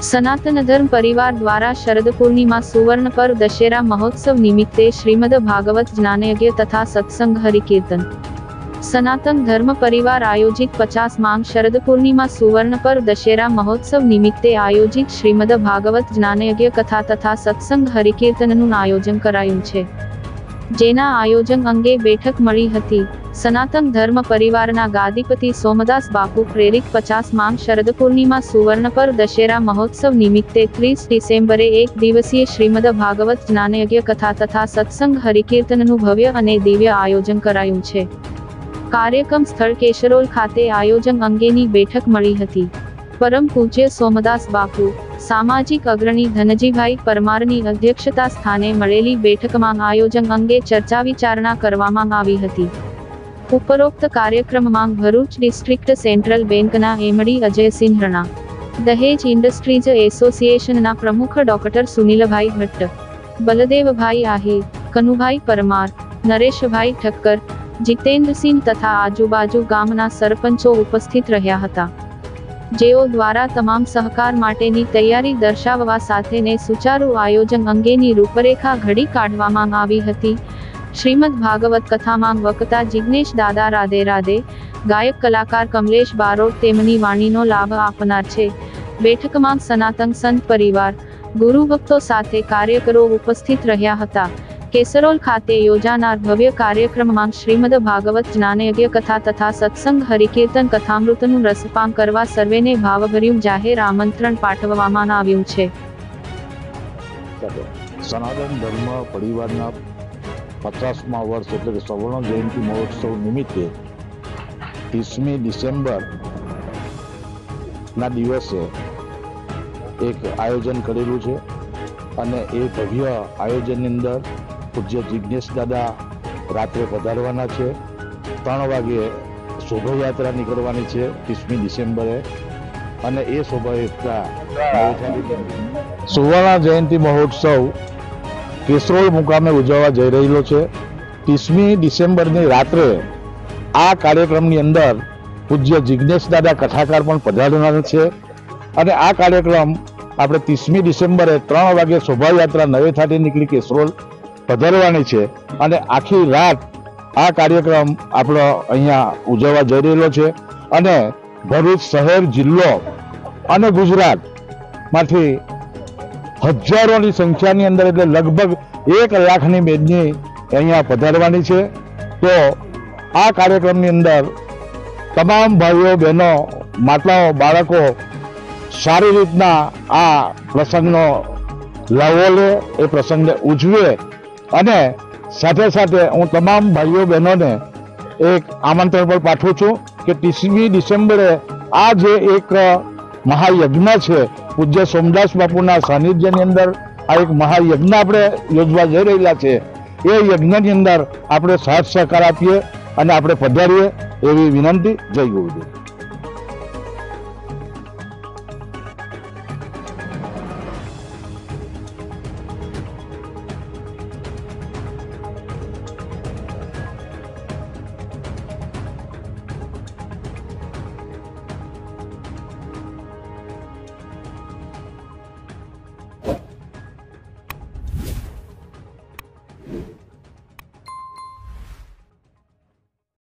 सनातन धर्म परिवार द्वारा शरद पूर्णिमा सुवर्ण पर्व दशहरा महोत्सव निमित्ते श्रीमद भागवत ज्ञानयज्ञ तथा सत्संग हरिकीर्तन। सनातन धर्म परिवार आयोजित 50 मांग शरद पूर्णिमा सुवर्ण पर्व दशहरा महोत्सव निमित्ते आयोजित श्रीमद भागवत ज्ञानयज्ञ कथा तथा सत्संग हरिकीर्तनનું આયોજન કરાયું છે, જેના આયોજન અંગે બેઠક મળી હતી। સનાતન ધર્મ પરિવારના ગાદીપતિ સોમદાસ બાપુ પ્રેરિત 50 માંગ શરદ પૂર્ણિમા સુવર્ણ પર દશેરા મહોત્સવ નિમિત્તે 30 ડિસેમ્બરે એક દિવસીય શ્રીમદ ભાગવત જ્ઞાનયજ્ઞ કથા તથા સત્સંગ હરિકીર્તનનું ભવ્ય અને દિવ્ય આયોજન કરાયું છે। કાર્યક્રમ સ્થળ કેશરોલ ખાતે આયોજન અંગેની બેઠક મળી હતી। પરમ પૂજ્ય સોમદાસ બાપુ, સામાજિક અગ્રણી ધનજીભાઈ પરમારની અધ્યક્ષતા સ્થાને મળેલી બેઠકમાં આયોજન અંગે ચર્ચા વિચારણા કરવામાં આવી હતી। ઉપરોક્ત કાર્યક્રમમાં ભરૂચ ડિસ્ટ્રિક્ટ સેન્ટ્રલ બેંકના એમડી અજયસિંહ રણા, દહેજ ઇન્ડસ્ટ્રીઝ એસોસિએશનના પ્રમુખ ડોક્ટર સુનિલભાઈ ભટ્ટ, બલદેવભાઈ આહિર, કનુભાઈ પરમાર, નરેશભાઈ ઠક્કર, જીતેન્દ્રસિંહ તથા આજુબાજુ ગામના સરપંચો ઉપસ્થિત રહ્યા હતા, જેઓ દ્વારા તમામ સહકાર માટેની તૈયારી દર્શાવવા સાથેને સુચારુ આયોજન અંગેની રૂપરેખા ઘડી કાઢવામાં આવી હતી। શ્રીમદ ભાગવત કથામાં વક્તા જિગ્નેશ દાદા રાધે રાધે, ગાયક કલાકાર કમલેશ બારોટ તેમની વાણીનો લાભ આપનાર છે। બેઠકમાં સનાતન સંત પરિવાર, ગુરુ ભક્તો સાથે કાર્યકરો ઉપસ્થિત રહ્યા હતા। કેસરોલ ખાતે યોજાનાર ભવ્ય કાર્યક્રમમાં શ્રીમદ ભાગવત જ્ઞાનયજ્ઞ કથા તથા સત્સંગ હરિકીર્તન કથામૃતનું રસપાન કરવા સર્વેને ભાવભર્યું જાહેર આમંત્રણ પાઠવવામાં આવ્યું છે। સનાતન ધર્મ પરિવારના 50મા વર્ષ એટલે કે સ્વર્ણ જયંતિ મહોત્સવ નિમિત્તે 30મી ડિસેમ્બર ના દિવસે એક આયોજન કરેલું છે અને એ ભવ્ય આયોજનની અંદર પૂજ્ય જિગ્નેશ દાદા રાત્રે પધારવાના છે। 3 વાગે શોભાયાત્રા નીકળવાની છે 30મી ડિસેમ્બરે અને એ શોભાયાત્રા સુવર્ણ જયંતિ મહોત્સવ કેસરોલ મુકામે ઉજવવા જઈ રહેલો છે। 30મી ડિસેમ્બરની રાત્રે આ કાર્યક્રમની અંદર પૂજ્ય જિગ્નેશ દાદા કથાકાર પણ પધારવાના છે અને આ કાર્યક્રમ આપણે 30મી ડિસેમ્બરે 3 વાગે શોભાયાત્રા નવેથાથી નીકળી કેસરોલ પધારવાની છે અને આખી રાત આ કાર્યક્રમ આપણો અહીંયા ઉજવવા જઈ રહેલો છે અને ભરૂચ શહેર, જિલ્લો અને ગુજરાતમાંથી હજારોની સંખ્યાની અંદર એટલે લગભગ 1 લાખની મેદની અહીંયા પધારવાની છે। તો આ કાર્યક્રમની અંદર તમામ ભાઈઓ, બહેનો, માતાઓ, બાળકો સારી રીતના આ પ્રસંગનો લાવો લે, એ પ્રસંગને ઉજવે અને સાથે સાથે હું તમામ ભાઈઓ બહેનોને એક આમંત્રણ પણ પાઠવું છું કે 30મી ડિસેમ્બરે આ જે એક મહાયજ્ઞ છે, પૂજ્ય સોમદાસ બાપુના સાનિધ્યની અંદર આ એક મહાયજ્ઞ આપણે યોજવા જઈ રહેલા છે। એ યજ્ઞની અંદર આપણે સાથ સહકાર આપીએ અને આપણે પધારીએ એવી વિનંતી। જય ગુરુદેવ।